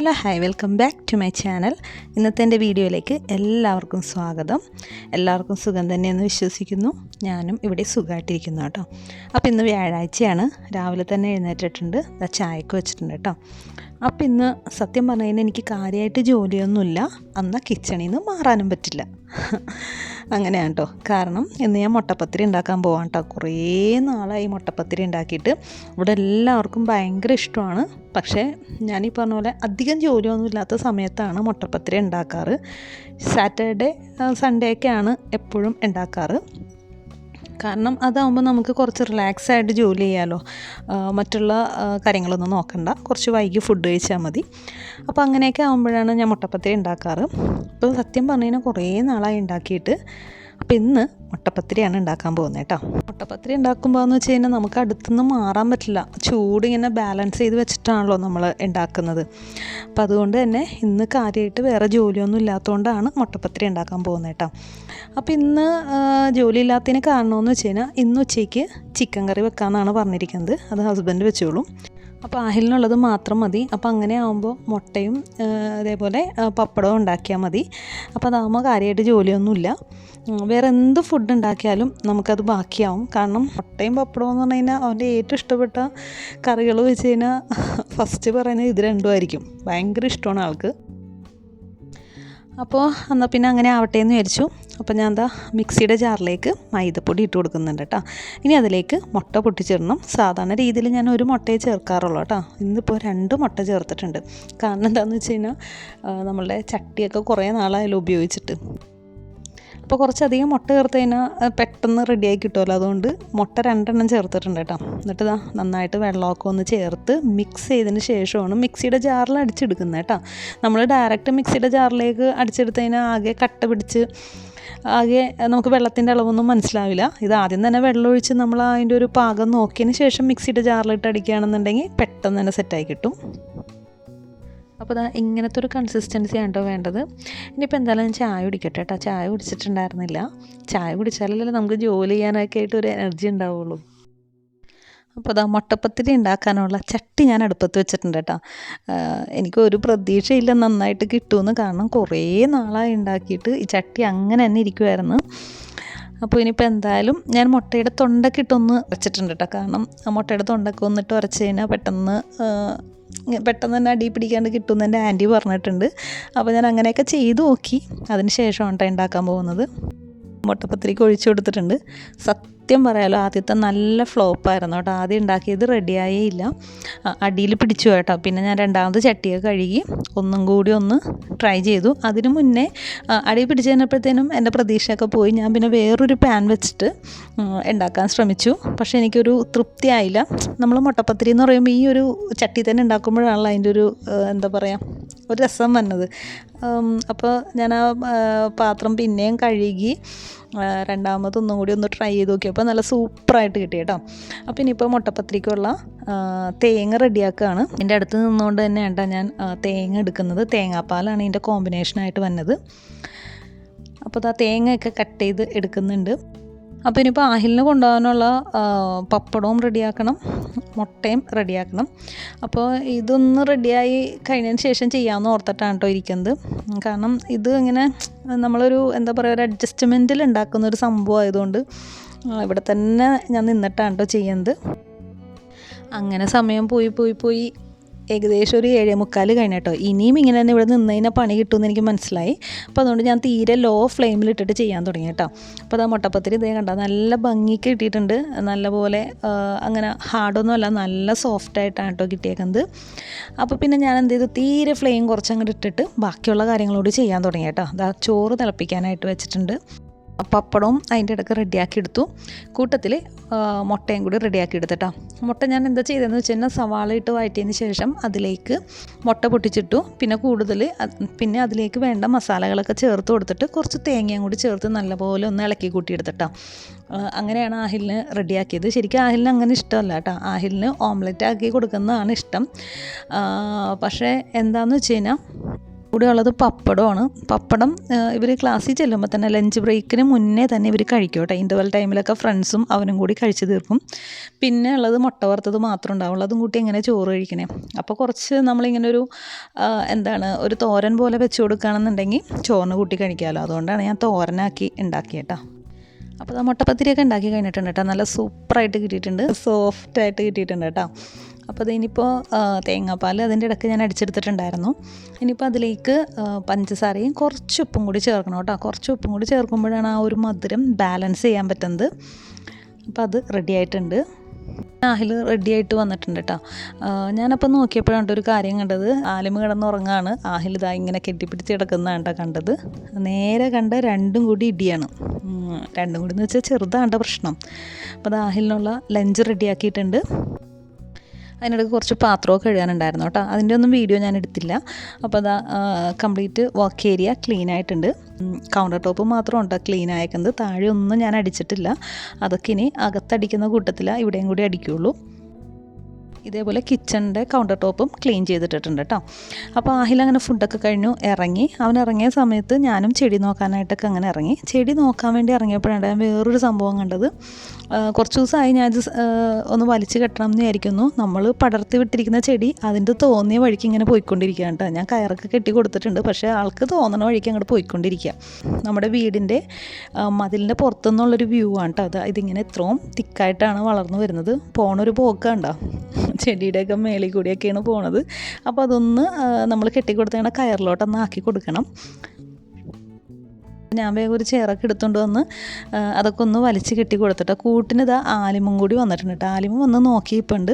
Hello hi welcome back to my channel. ഇന്നത്തെ എൻ്റെ വീഡിയോയിലേക്ക് എല്ലാവർക്കും സ്വാഗതം. എല്ലാവർക്കും സുഖം തന്നെയെന്ന് വിശ്വസിക്കുന്നു. ഞാനും ഇവിടെ സുഖമായിട്ടിരിക്കുന്നു കേട്ടോ. അപ്പോൾ ഇന്ന് വ്യാഴാഴ്ചയാണ്. രാവിലെ തന്നെ എഴുന്നേറ്റിട്ടുണ്ട്, ചായക്ക് വെച്ചിട്ടുണ്ട് കേട്ടോ. അപ്പോൾ ഇന്ന് സത്യം പറഞ്ഞു കഴിഞ്ഞാൽ എനിക്ക് കാര്യമായിട്ട് ജോലിയൊന്നുമില്ല. എന്നാൽ കിച്ചണിൽ നിന്ന് മാറാനും പറ്റില്ല. അങ്ങനെയാണ് കേട്ടോ. കാരണം ഇന്ന് ഞാൻ മുട്ടപ്പത്തിരി ഉണ്ടാക്കാൻ പോവാം കേട്ടോ. കുറേ നാളായി മുട്ടപ്പത്തിരി ഉണ്ടാക്കിയിട്ട്. ഇവിടെ എല്ലാവർക്കും ഭയങ്കര ഇഷ്ടമാണ്. പക്ഷേ ഞാനീ പറഞ്ഞ പോലെ അധികം ജോലിയൊന്നും ഇല്ലാത്ത സമയത്താണ് മുട്ടപ്പത്തിരി ഉണ്ടാക്കാറ്. സാറ്റർഡേ സൺഡേ ഒക്കെയാണ് എപ്പോഴും ഉണ്ടാക്കാറ്. കാരണം അതാകുമ്പോൾ നമുക്ക് കുറച്ച് റിലാക്സ് ആയിട്ട് ജോലി ചെയ്യാമല്ലോ. മറ്റുള്ള കാര്യങ്ങളൊന്നും നോക്കണ്ട, കുറച്ച് വൈകി ഫുഡ് കഴിച്ചാൽ മതി. അപ്പോൾ അങ്ങനെയൊക്കെ ആകുമ്പോഴാണ് ഞാൻ മുട്ടപ്പത്തിരി ഉണ്ടാക്കാറ്. അപ്പോൾ സത്യം പറഞ്ഞു കഴിഞ്ഞാൽ കുറേ നാളായി ഉണ്ടാക്കിയിട്ട്. അപ്പോൾ ഇന്ന് മുട്ടപ്പത്തിരിയാണ് ഉണ്ടാക്കാൻ പോകുന്നത് കേട്ടോ. മുട്ടപ്പത്തിരി ഉണ്ടാക്കുമ്പോൾ എന്ന് വെച്ച് കഴിഞ്ഞാൽ നമുക്ക് അടുത്തുനിന്ന് മാറാൻ പറ്റില്ല. ചൂട് ഇങ്ങനെ ബാലൻസ് ചെയ്ത് വെച്ചിട്ടാണല്ലോ നമ്മൾ ഉണ്ടാക്കുന്നത്. അപ്പോൾ അതുകൊണ്ട് തന്നെ ഇന്ന് കാര്യമായിട്ട് വേറെ ജോലിയൊന്നും ഇല്ലാത്തതുകൊണ്ടാണ് മുട്ടപ്പത്തിരി ഉണ്ടാക്കാൻ പോകുന്നത് കേട്ടോ. അപ്പോൾ ഇന്ന് ജോലി ഇല്ലാത്തതിന് കാരണമെന്ന് വെച്ച് കഴിഞ്ഞാൽ ഇന്ന് ഉച്ചയ്ക്ക് ചിക്കൻ കറി വെക്കാമെന്നാണ് പറഞ്ഞിരിക്കുന്നത്. അത് ഹസ്ബൻഡ് വെച്ചോളും. അപ്പോൾ ആഹിലിനുള്ളത് മാത്രം മതി. അപ്പോൾ അങ്ങനെ ആകുമ്പോൾ മുട്ടയും അതേപോലെ പപ്പടവും ഉണ്ടാക്കിയാൽ മതി. അപ്പോൾ അതാകുമ്പോൾ കാര്യമായിട്ട് ജോലിയൊന്നുമില്ല. വേറെ എന്ത് ഫുഡ് ഉണ്ടാക്കിയാലും നമുക്കത് ബാക്കിയാവും. കാരണം മുട്ടയും പപ്പടവും എന്ന് പറഞ്ഞു കഴിഞ്ഞാൽ അവൻ്റെ ഏറ്റവും ഇഷ്ടപ്പെട്ട കറികൾ വെച്ച് കഴിഞ്ഞാൽ ഫസ്റ്റ് പറയുന്നത് ഇത് രണ്ടും ആയിരിക്കും. ഭയങ്കര ഇഷ്ടമാണ് ആൾക്ക്. അപ്പോൾ എന്നാൽ പിന്നെ അങ്ങനെ ആവട്ടെ എന്ന് വിചാരിച്ചു. അപ്പോൾ ഞാൻ എന്താ മിക്സിയുടെ ജാറിലേക്ക് മൈദപ്പൊടി ഇട്ട് കൊടുക്കുന്നുണ്ട് കേട്ടോ. ഇനി അതിലേക്ക് മുട്ട പൊട്ടിച്ചിടണം. സാധാരണ രീതിയിൽ ഞാൻ ഒരു മുട്ടയെ ചേർക്കാറുള്ളൂ കേട്ടോ. ഇന്നിപ്പോൾ 2 മുട്ട ചേർത്തിട്ടുണ്ട്. കാരണം എന്താണെന്ന് വെച്ച് കഴിഞ്ഞാൽ നമ്മളുടെ ചട്ടിയൊക്കെ കുറേ നാളായാലും ഉപയോഗിച്ചിട്ട്. അപ്പോൾ കുറച്ചധികം മുട്ട ചേർത്ത് കഴിഞ്ഞാൽ പെട്ടെന്ന് റെഡിയായി കിട്ടുമല്ലോ. അതുകൊണ്ട് മുട്ട 2 എണ്ണം ചേർത്തിട്ടുണ്ട് കേട്ടോ. എന്നിട്ട് ഇതാ നന്നായിട്ട് വെള്ളമൊക്കെ ഒന്ന് ചേർത്ത് മിക്സ് ചെയ്തതിന് ശേഷമാണ് മിക്സിയുടെ ജാറിൽ അടിച്ചെടുക്കുന്നത് കേട്ടോ. നമ്മൾ ഡയറക്റ്റ് മിക്സിയുടെ ജാറിലേക്ക് അടിച്ചെടുത്ത് കഴിഞ്ഞാൽ ആകെ കട്ട പിടിച്ച് ആകെ നമുക്ക് വെള്ളത്തിൻ്റെ അളവൊന്നും മനസ്സിലാവില്ല. ഇത് ആദ്യം തന്നെ വെള്ളമൊഴിച്ച് നമ്മൾ അതിൻ്റെ ഒരു പാകം നോക്കിയതിന് ശേഷം മിക്സിയുടെ ജാറിലിട്ട് അടിക്കുകയാണെന്നുണ്ടെങ്കിൽ പെട്ടെന്ന് തന്നെ സെറ്റായി കിട്ടും. അപ്പോൾ ഇങ്ങനത്തെ ഒരു കൺസിസ്റ്റൻസിയാണ് കേട്ടോ വേണ്ടത്. ഇനിയിപ്പോൾ എന്തായാലും ഞാൻ ചായ കുടിക്കട്ടെ കേട്ടോ. ചായ കുടിച്ചിട്ടുണ്ടായിരുന്നില്ല. ചായ കുടിച്ചാലല്ലേ നമുക്ക് ജോലി ചെയ്യാനൊക്കെ ആയിട്ട് ഒരു എനർജി ഉണ്ടാവുള്ളൂ. അപ്പോൾ മുട്ടപ്പത്തിരി ഉണ്ടാക്കാനുള്ള ചട്ടി ഞാൻ അടുപ്പത്ത് വെച്ചിട്ടുണ്ട് കേട്ടോ. എനിക്കൊരു പ്രതീക്ഷയില്ല നന്നായിട്ട് കിട്ടുമെന്ന്. കാരണം കുറേ നാളായി ഉണ്ടാക്കിയിട്ട് ഈ ചട്ടി അങ്ങനെ തന്നെ ഇരിക്കുമായിരുന്നു. അപ്പോൾ ഇനിയിപ്പോൾ എന്തായാലും ഞാൻ മുട്ടയുടെ തൊണ്ടൊക്കെ ഇട്ടൊന്ന് വെച്ചിട്ടുണ്ട് കേട്ടോ. കാരണം ആ മുട്ടയുടെ തൊണ്ടൊക്കെ ഒന്നിട്ട് ഉരച്ച് കഴിഞ്ഞാൽ പെട്ടെന്ന് തന്നെ അടി പിടിക്കാണ്ട് കിട്ടുമെന്ന് എൻ്റെ ആൻറ്റി പറഞ്ഞിട്ടുണ്ട്. അപ്പോൾ ഞാൻ അങ്ങനെയൊക്കെ ചെയ്തു നോക്കി. അതിന് ശേഷമാണ് കേട്ടോ ഉണ്ടാക്കാൻ പോകുന്നത്. മുട്ടപ്പത്തിരിക്ക് ഒഴിച്ചു കൊടുത്തിട്ടുണ്ട്. സത്യം പറയാലോ ആദ്യത്തെ നല്ല ഫ്ലോപ്പായിരുന്നു കേട്ടോ. ആദ്യം ഉണ്ടാക്കിയത് റെഡിയായേ ഇല്ല, അടിയിൽ പിടിച്ചു കേട്ടോ. പിന്നെ ഞാൻ രണ്ടാമത് ചട്ടിയൊക്കെ കഴുകി ഒന്നും കൂടി ഒന്ന് ട്രൈ ചെയ്തു. അതിന് മുന്നേ അടി പിടിച്ച് കഴിഞ്ഞപ്പോഴത്തേനും എൻ്റെ പ്രതീക്ഷയൊക്കെ പോയി. ഞാൻ പിന്നെ വേറൊരു പാൻ വെച്ചിട്ട് ഉണ്ടാക്കാൻ ശ്രമിച്ചു. പക്ഷേ എനിക്കൊരു തൃപ്തിയായില്ല. നമ്മൾ മുട്ടപ്പത്തിരി എന്ന് പറയുമ്പോൾ ഈ ഒരു ചട്ടി തന്നെ ഉണ്ടാക്കുമ്പോഴാണല്ലോ അതിൻ്റെ ഒരു എന്താ പറയുക ഒരു രസം വന്നത്. അപ്പോൾ ഞാൻ ആ പാത്രം പിന്നെയും കഴുകി രണ്ടാമതൊന്നും കൂടി ഒന്ന് ട്രൈ ചെയ്ത് നോക്കിയപ്പോൾ നല്ല സൂപ്പറായിട്ട് കിട്ടി കേട്ടോ. അപ്പോൾ ഇനിയിപ്പോൾ മുട്ടപ്പത്തിരിക്കുള്ള തേങ്ങ റെഡിയാക്കുകയാണ്. എൻ്റെ അടുത്ത് നിന്നുകൊണ്ട് തന്നെ കേട്ടോ ഞാൻ തേങ്ങ എടുക്കുന്നത്. തേങ്ങാപ്പാലാണ് ഇതിൻ്റെ കോമ്പിനേഷനായിട്ട് വന്നത്. അപ്പോൾ തേങ്ങയൊക്കെ കട്ട് ചെയ്ത് എടുക്കുന്നുണ്ട്. അപ്പോൾ ഇനിയിപ്പോൾ ആഹിലിന് കൊണ്ടുപോകാനുള്ള പപ്പടവും റെഡിയാക്കണം, മുട്ടയും റെഡിയാക്കണം. അപ്പോൾ ഇതൊന്ന് റെഡിയായി കഴിഞ്ഞതിന് ശേഷം ചെയ്യാമെന്ന് ഓർത്തിട്ടാണ് കേട്ടോ ഇരിക്കുന്നത്. കാരണം ഇത് ഇങ്ങനെ നമ്മളൊരു എന്താ പറയുക ഒരു അഡ്ജസ്റ്റ്മെൻറ്റിൽ ഉണ്ടാക്കുന്നൊരു സംഭവം ആയതുകൊണ്ട് ഇവിടെ തന്നെ ഞാൻ നിന്നിട്ടാണ് കേട്ടോ ചെയ്യുന്നത്. അങ്ങനെ സമയം പോയി ഏകദേശം ഒരു 7:45 കഴിഞ്ഞിട്ടോ. ഇനിയും ഇങ്ങനെ തന്നെ ഇവിടെ നിന്ന് കഴിഞ്ഞാൽ പണി കിട്ടുമെന്ന് എനിക്ക് മനസ്സിലായി. അപ്പോൾ അതുകൊണ്ട് ഞാൻ തീരെ ലോ ഫ്ലെയിമിലിട്ടിട്ട് ചെയ്യാൻ തുടങ്ങി കേട്ടോ. അപ്പോൾ മുട്ടപ്പത്തിരി ഇതേ കണ്ടോ നല്ല ഭംഗിക്ക് കിട്ടിയിട്ടുണ്ട്. നല്ലപോലെ അങ്ങനെ ഹാർഡൊന്നുമല്ല, നല്ല സോഫ്റ്റായിട്ടാണ് കേട്ടോ കിട്ടിയേക്കുന്നത്. അപ്പോൾ പിന്നെ ഞാൻ എന്ത് ചെയ്തു, തീരെ ഫ്ലെയിം കുറച്ചങ്ങോട്ട് ഇട്ടിട്ട് ബാക്കിയുള്ള കാര്യങ്ങളോട് ചെയ്യാൻ തുടങ്ങി കേട്ടോ. ചോറ് തിളപ്പിക്കാനായിട്ട് വെച്ചിട്ടുണ്ട്. പപ്പടവും അതിൻ്റെ ഇടയ്ക്ക് റെഡിയാക്കി എടുത്തു. കൂട്ടത്തിൽ മുട്ടയും കൂടി റെഡിയാക്കി എടുത്തിട്ടോ. മുട്ട ഞാൻ എന്താ ചെയ്തതെന്ന് വെച്ച് കഴിഞ്ഞാൽ സവാള ഇട്ട് വഴറ്റിയതിന് ശേഷം അതിലേക്ക് മുട്ട പൊട്ടിച്ചിട്ടു. പിന്നെ അതിലേക്ക് വേണ്ട മസാലകളൊക്കെ ചേർത്ത് കൊടുത്തിട്ട് കുറച്ച് തേങ്ങയും കൂടി ചേർത്ത് നല്ലപോലെ ഒന്ന് ഇളക്കി കൂട്ടിയെടുത്തിട്ടോ. അങ്ങനെയാണ് ആഹിലിന് റെഡിയാക്കിയത്. ശരിക്കും ആഹിലിന് അങ്ങനെ ഇഷ്ടമല്ല കേട്ടോ. ആഹിലിന് ഓംലെറ്റ് ആക്കി കൊടുക്കുന്നതാണ് ഇഷ്ടം. പക്ഷേ എന്താണെന്ന് വെച്ച് കഴിഞ്ഞാൽ കൂടെ ഉള്ളത് പപ്പടമാണ്. പപ്പടം ഇവർ ക്ലാസ്സിൽ ചെല്ലുമ്പോൾ തന്നെ ലഞ്ച് ബ്രേക്കിന് മുന്നേ തന്നെ ഇവർ കഴിക്കും കേട്ടോ. ഇൻ്റർവെൽ ടൈമിലൊക്കെ ഫ്രണ്ട്സും അവനും കൂടി കഴിച്ച് തീർക്കും. പിന്നെ ഉള്ളത് മുട്ട വറുത്തത് മാത്രം ഉണ്ടാവുള്ളൂ. അതും കൂട്ടി എങ്ങനെ ചോറ് കഴിക്കണേ. അപ്പോൾ കുറച്ച് നമ്മളിങ്ങനെ ഒരു തോരൻ പോലെ വെച്ച് കൊടുക്കുകയാണെന്നുണ്ടെങ്കിൽ ചോറിന് കൂട്ടി കഴിക്കാമല്ലോ. അതുകൊണ്ടാണ് ഞാൻ തോരനാക്കി ഉണ്ടാക്കിയേട്ടാ. അപ്പോൾ ആ മുട്ടപ്പത്തിരിയൊക്കെ ഉണ്ടാക്കി കഴിഞ്ഞിട്ടുണ്ട് കേട്ടോ. നല്ല സൂപ്പറായിട്ട് കിട്ടിയിട്ടുണ്ട്, സോഫ്റ്റായിട്ട് കിട്ടിയിട്ടുണ്ട് കേട്ടോ. അപ്പോൾ അതിനിപ്പോൾ തേങ്ങാപ്പാൽ അതിൻ്റെ ഇടയ്ക്ക് ഞാൻ അടിച്ചെടുത്തിട്ടുണ്ടായിരുന്നു. ഇനിയിപ്പോൾ അതിലേക്ക് പഞ്ചസാരയും കുറച്ച് ഉപ്പും കൂടി ചേർക്കണം കേട്ടോ. കുറച്ച് ഉപ്പും കൂടി ചേർക്കുമ്പോഴാണ് ആ ഒരു മധുരം ബാലൻസ് ചെയ്യാൻ പറ്റുന്നത്. അപ്പോൾ അത് റെഡി ആയിട്ടുണ്ട്. ആഹിൽ റെഡി ആയിട്ട് വന്നിട്ടുണ്ട് കേട്ടോ. ഞാനപ്പോൾ നോക്കിയപ്പോഴാണ് ഒരു കാര്യം കണ്ടത്. ആലിമ കിടന്നുറങ്ങാണ്, ആഹിൽ ഇതാ ഇങ്ങനെ കെട്ടിപ്പിടിച്ച് കിടക്കുന്നതാണ് കേട്ടോ കണ്ടത്. നേരെ കണ്ട രണ്ടും കൂടി ഇടിയാണ്. രണ്ടും കൂടി എന്ന് വെച്ചാൽ ചെറുതാണ് പ്രശ്നം. അപ്പോൾ അത് ആഹിലിനുള്ള ലഞ്ച് റെഡിയാക്കിയിട്ടുണ്ട്. അതിനിടയ്ക്ക് കുറച്ച് പാത്രമൊക്കെ കഴുകാനുണ്ടായിരുന്നു കേട്ടോ. അതിൻ്റെ ഒന്നും വീഡിയോ ഞാൻ എടുത്തില്ല. അപ്പോൾ അതാ കംപ്ലീറ്റ് വർക്ക് ഏരിയ ക്ലീൻ ആയിട്ടുണ്ട്. കൗണ്ടർ ടോപ്പ് മാത്രം ഉണ്ടോ ക്ലീൻ ആയേക്കുന്നത്. താഴെ ഒന്നും ഞാൻ അടിച്ചിട്ടില്ല. അതൊക്കെ ഇനി അകത്തടിക്കുന്ന കൂട്ടത്തിലാണ് ഇവിടെയും കൂടി അടിക്കുകയുള്ളൂ. ഇതേപോലെ കിച്ചണിൻ്റെ കൗണ്ടർ ടോപ്പും ക്ലീൻ ചെയ്തിട്ടിട്ടുണ്ട് കേട്ടോ. അപ്പോൾ ആഹിൽ അങ്ങനെ ഫുഡൊക്കെ കഴിഞ്ഞു ഇറങ്ങി. അവൻ ഇറങ്ങിയ സമയത്ത് ഞാനും ചെടി നോക്കാനായിട്ടൊക്കെ അങ്ങനെ ഇറങ്ങി. ചെടി നോക്കാൻ വേണ്ടി ഇറങ്ങിയപ്പോഴാണ് ഞാൻ വേറൊരു സംഭവം കണ്ടത്. കുറച്ച് ദിവസമായി ഞാനിത് ഒന്ന് വലിച്ചു കെട്ടണം എന്ന് വിചാരിക്കുന്നു. നമ്മൾ പടർത്തി വിട്ടിരിക്കുന്ന ചെടി അതിൻ്റെ തോന്നിയ വഴിക്ക് ഇങ്ങനെ പോയിക്കൊണ്ടിരിക്കുകയാണ് കേട്ടോ. ഞാൻ കയറൊക്കെ കെട്ടി കൊടുത്തിട്ടുണ്ട്, പക്ഷേ ആൾക്ക് തോന്നണ വഴിക്ക് അങ്ങോട്ട് പോയിക്കൊണ്ടിരിക്കുക. നമ്മുടെ വീടിൻ്റെ മതിലിൻ്റെ പുറത്തുനിന്നുള്ളൊരു വ്യൂ ആണ് കേട്ടോ. ഇതിങ്ങനെ ഇത്രയും തിക്കായിട്ടാണ് വളർന്നു വരുന്നത്. പോണൊരു പോക്കുണ്ടോ, ചെടിയുടെയൊക്കെ മേളിൽ കൂടിയൊക്കെയാണ് പോണത്. അപ്പോൾ അതൊന്ന് നമ്മൾ കെട്ടിക്കൊടുത്തേണ്ട കയറിലോട്ടൊന്ന് ആക്കി കൊടുക്കണം. ഞാൻ വേഗം ഒരു ചെയറൊക്കെ എടുത്തുകൊണ്ട് വന്ന് അതൊക്കെ ഒന്ന് വലിച്ച് കെട്ടി കൊടുത്തിട്ട് കൂട്ടിന് ഇതാ ആലിമും കൂടി വന്നിട്ടുണ്ട് കേട്ടോ. ആലിമും വന്ന് നോക്കിയിപ്പുണ്ട്.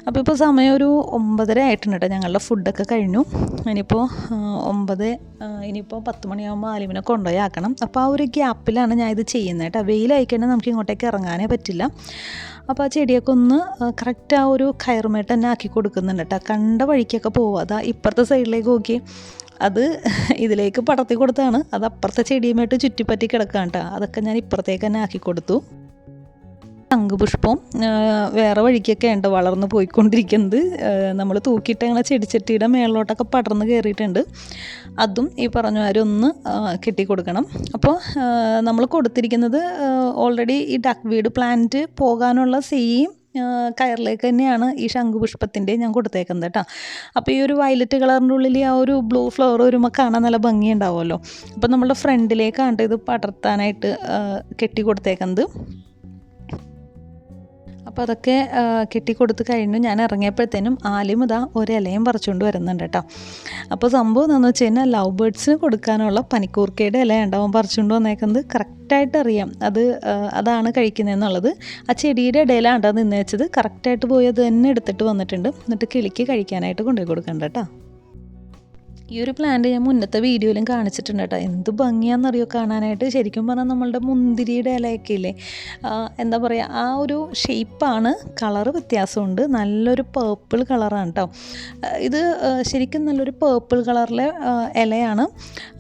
അപ്പോൾ ഇപ്പോൾ സമയം ഒരു 9:30 ആയിട്ടുണ്ട് കേട്ടോ. ഞങ്ങളുടെ ഫുഡൊക്കെ കഴിഞ്ഞു. ഇനിയിപ്പോൾ 10 മണിയാകുമ്പോൾ ആലിമിനെ കൊണ്ടുപോയി ആക്കണം. അപ്പോൾ ആ ഒരു ഗ്യാപ്പിലാണ് ഞാൻ ഇത് ചെയ്യുന്നത് കേട്ടോ. വെയിലായിക്കഴിഞ്ഞാൽ നമുക്ക് ഇങ്ങോട്ടേക്ക് ഇറങ്ങാനേ പറ്റില്ല. അപ്പോൾ ആ ചെടിയൊക്കെ ഒന്ന് കറക്റ്റ് ആ ഒരു കയറുമേട്ട് തന്നെ ആക്കി കൊടുക്കുന്നുണ്ട് കേട്ടോ. കണ്ട വഴിക്കൊക്കെ പോവുക. അതാ ഇപ്പുറത്തെ സൈഡിലേക്ക് നോക്കി, അത് ഇതിലേക്ക് പടർത്തി കൊടുത്താണ്. അത് അപ്പുറത്തെ ചെടിയുമായിട്ട് ചുറ്റിപ്പറ്റി കിടക്കുകയാണ് കേട്ടോ. അതൊക്കെ ഞാൻ ഇപ്പുറത്തേക്ക് തന്നെ ആക്കി കൊടുത്തു. ശംഖുപുഷ്പം വേറെ വഴിക്കൊക്കെ ഉണ്ട് വളർന്ന് പോയിക്കൊണ്ടിരിക്കുന്നത്. നമ്മൾ തൂക്കിയിട്ട് അങ്ങനെ ചെടിച്ചട്ടിയുടെ മേളിലോട്ടൊക്കെ പടർന്ന് കയറിയിട്ടുണ്ട്. അതും ഈ പറഞ്ഞ കാര്യം ഒന്ന് കെട്ടിക്കൊടുക്കണം. അപ്പോൾ നമ്മൾ കൊടുത്തിരിക്കുന്നത് ഓൾറെഡി ഈ ഡക്ക് വീഡ് പ്ലാന്റ് പോകാനുള്ള സെയിം കയറിലേക്ക് തന്നെയാണ് ഈ ശംഖുപുഷ്പത്തിൻ്റെ ഞാൻ കൊടുത്തേക്കുന്നത് കേട്ടോ. അപ്പോൾ ഈ ഒരു വയലറ്റ് കളറിൻ്റെ ഉള്ളിൽ ആ ഒരു ബ്ലൂ ഫ്ലവർ വരുമ്പോൾ കാണാൻ നല്ല ഭംഗി ഉണ്ടാവുമല്ലോ. അപ്പോൾ നമ്മളുടെ ഫ്രണ്ടിലേക്കാണ് ഇത് പടർത്താനായിട്ട് കെട്ടി കൊടുത്തേക്കുന്നത്. അപ്പോൾ അതൊക്കെ കെട്ടിക്കൊടുത്ത് കഴിഞ്ഞു. ഞാൻ ഇറങ്ങിയപ്പോഴത്തേനും ആലിം ഇതാ ഒരിലയും പറിച്ചുകൊണ്ട് വരുന്നുണ്ട് കേട്ടോ. അപ്പോൾ സംഭവം എന്താണെന്ന് വെച്ച് കഴിഞ്ഞാൽ ലവ് ബേർഡ്സിന് കൊടുക്കാനുള്ള പനിക്കൂർക്കയുടെ ഇല ഉണ്ടാവും പറിച്ചുകൊണ്ട് വന്നേക്കുന്നത്. കറക്റ്റായിട്ട് അറിയാം അതാണ് കഴിക്കുന്നതെന്നുള്ളത്. ആ ചെടിയുടെ ഇടയിലാണ് നിന്ന് വെച്ചത്. കറക്റ്റായിട്ട് പോയി അത് തന്നെ എടുത്തിട്ട് വന്നിട്ടുണ്ട്. എന്നിട്ട് കിളിക്ക് കഴിക്കാനായിട്ട് കൊണ്ടുപോയി കൊടുക്കണ്ട കേട്ടോ. ഈ ഒരു പ്ലാന്റ് ഞാൻ മുന്നത്തെ വീഡിയോയിലും കാണിച്ചിട്ടുണ്ട് കേട്ടോ. എന്ത് ഭംഗിയാണെന്നറിയോ കാണാനായിട്ട്. ശരിക്കും പറഞ്ഞാൽ നമ്മളുടെ മുന്തിരിയുടെ ഇലയൊക്കെ ഇല്ലേ, എന്താ പറയുക, ആ ഒരു ഷേപ്പാണ്. കളറ് വ്യത്യാസമുണ്ട്. നല്ലൊരു പേർപ്പിൾ കളറാണ് കേട്ടോ. ഇത് ശരിക്കും നല്ലൊരു പേർപ്പിൾ കളറിലെ ഇലയാണ്.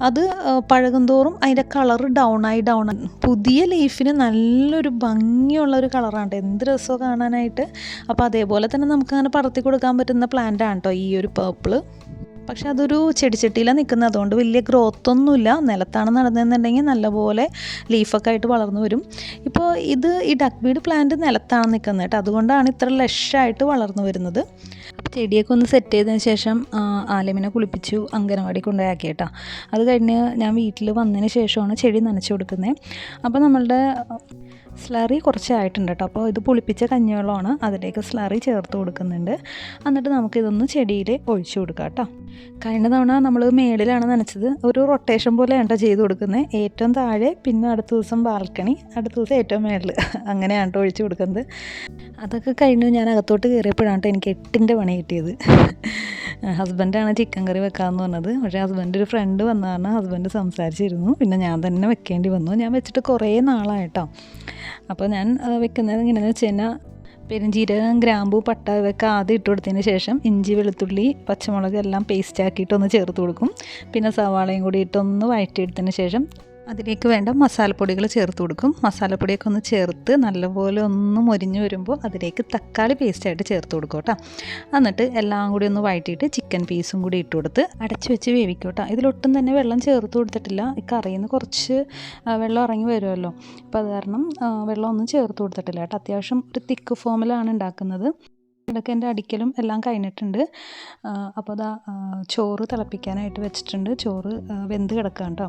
അത് പഴകുന്തോറും അതിൻ്റെ കളറ് ഡൗൺ ആയി പുതിയ ലീഫിന് നല്ലൊരു ഭംഗിയുള്ളൊരു കളറാണ്. എന്ത് രസമാണ് കാണാനായിട്ട്. അപ്പോൾ അതേപോലെ തന്നെ നമുക്കങ്ങനെ പടർത്തി കൊടുക്കാൻ പറ്റുന്ന പ്ലാന്റാണ് കേട്ടോ ഈ ഒരു പേർപ്പിൾ. പക്ഷെ അതൊരു ചെടിച്ചട്ടിയിലാണ് നിൽക്കുന്നത്. അതുകൊണ്ട് വലിയ ഗ്രോത്തൊന്നുമില്ല. നിലത്താണ് നടന്നതെന്നുണ്ടെങ്കിൽ നല്ലപോലെ ലീഫൊക്കെ ആയിട്ട് വളർന്നു വരും. ഇപ്പോൾ ഈ ഡക്ക് വീഡ് പ്ലാന്റ് നിലത്താണ് നിൽക്കുന്നത് കേട്ടോ. അതുകൊണ്ടാണ് ഇത്ര ലഷായിട്ട് വളർന്നു വരുന്നത്. ചെടിയൊക്കെ ഒന്ന് സെറ്റ് ചെയ്തതിന് ശേഷം ആലിമിനെ കുളിപ്പിച്ചു, അംഗനവാടി കൊണ്ടുപോയാക്കി കേട്ടോ. അത് കഴിഞ്ഞ് ഞാൻ വീട്ടിൽ വന്നതിന് ശേഷമാണ് ചെടി നനച്ചു കൊടുക്കുന്നത്. അപ്പോൾ നമ്മളുടെ സ്ലറി കുറച്ചായിട്ടുണ്ട് കേട്ടോ. അപ്പോൾ ഇത് പുളിപ്പിച്ച കഞ്ഞിവെള്ളമാണ്. അതിലേക്ക് സ്ലറി ചേർത്ത് കൊടുക്കുന്നുണ്ട്. എന്നിട്ട് നമുക്കിതൊന്ന് ചെടിയിൽ ഒഴിച്ചു കൊടുക്കാം കേട്ടോ. കഴിഞ്ഞ തവണ നമ്മൾ മേളിലാണ് നനച്ചത്. ഒരു റൊട്ടേഷൻ പോലെയാണ് കേട്ടോ ചെയ്ത് കൊടുക്കുന്നത്. ഏറ്റവും താഴെ, പിന്നെ അടുത്ത ദിവസം ബാൽക്കണി, അടുത്ത ദിവസം ഏറ്റവും മേളിൽ, അങ്ങനെയാണ് കേട്ടോ ഒഴിച്ചു കൊടുക്കുന്നത്. അതൊക്കെ കഴിഞ്ഞു ഞാൻ അകത്തോട്ട് കയറിയപ്പോഴാണ് എനിക്ക് 8ൻ്റെ പണി കിട്ടിയത്. ഹസ്ബൻഡാണ് ചിക്കൻ കറി വെക്കാമെന്ന് പറഞ്ഞത്. പക്ഷേ ഹസ്ബൻഡ് ഒരു ഫ്രണ്ട് വന്നതാണ്. ഹസ്ബൻഡ് സംസാരിച്ചിരുന്നു. പിന്നെ ഞാൻ തന്നെ വെക്കേണ്ടി വന്നു. ഞാൻ വെച്ചിട്ട് കുറേ നാളായിട്ടോ. അപ്പോൾ ഞാൻ വെക്കുന്നത് എങ്ങനെയാണെന്ന് വെച്ച് കഴിഞ്ഞാൽ പെരുംജീരകം, ഗ്രാമ്പൂ, പട്ട ഇതൊക്കെ ആദ്യം ഇട്ട് കൊടുത്തതിന് ശേഷം ഇഞ്ചി, വെളുത്തുള്ളി, പച്ചമുളക് എല്ലാം പേസ്റ്റ് ആക്കിയിട്ടൊന്ന് ചേർത്ത് കൊടുക്കും. പിന്നെ സവാളയും കൂടി ഇട്ടൊന്ന് വഴറ്റിയെടുത്തതിന് ശേഷം അതിലേക്ക് വേണ്ട മസാലപ്പൊടികൾ ചേർത്ത് കൊടുക്കും. മസാലപ്പൊടിയൊക്കെ ഒന്ന് ചേർത്ത് നല്ലപോലെ ഒന്ന് മൊരിഞ്ഞ് വരുമ്പോൾ അതിലേക്ക് തക്കാളി പേസ്റ്റായിട്ട് ചേർത്ത് കൊടുക്കും കേട്ടോ. എന്നിട്ട് എല്ലാം കൂടി ഒന്ന് വഴറ്റിയിട്ട് ചിക്കൻ പീസും കൂടി ഇട്ട് കൊടുത്ത് അടച്ച് വെച്ച് വേവിക്കും കേട്ടോ. ഇതിലൊട്ടും തന്നെ വെള്ളം ചേർത്ത് കൊടുത്തിട്ടില്ല. ഈ കറിയിൽ നിന്ന് കുറച്ച് വെള്ളം ഇറങ്ങി വരുമല്ലോ, അപ്പോൾ അത് കാരണം വെള്ളമൊന്നും ചേർത്ത് കൊടുത്തിട്ടില്ല കേട്ടോ. അത്യാവശ്യം ഒരു തിക്ക് ഫോമിലാണ് ഉണ്ടാക്കുന്നത്. ഇടയ്ക്ക് എൻ്റെ അടിക്കലും എല്ലാം കഴിഞ്ഞിട്ടുണ്ട്. അപ്പോൾ അതാ ചോറ് തിളപ്പിക്കാനായിട്ട് വെച്ചിട്ടുണ്ട്. ചോറ് വെന്ത് കിടക്കാം കേട്ടോ.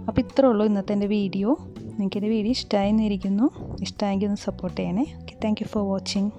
അപ്പോൾ ഇത്രേ ഉള്ളൂ ഇന്നത്തെ എൻ്റെ വീഡിയോ. നിങ്ങൾക്ക് എൻ്റെ വീഡിയോ ഇഷ്ടമായി എന്നിരിക്കുന്നു. ഇഷ്ടമായെങ്കിൽ ഒന്ന് സപ്പോർട്ട് ചെയ്യണേ. Okay, thank you for watching.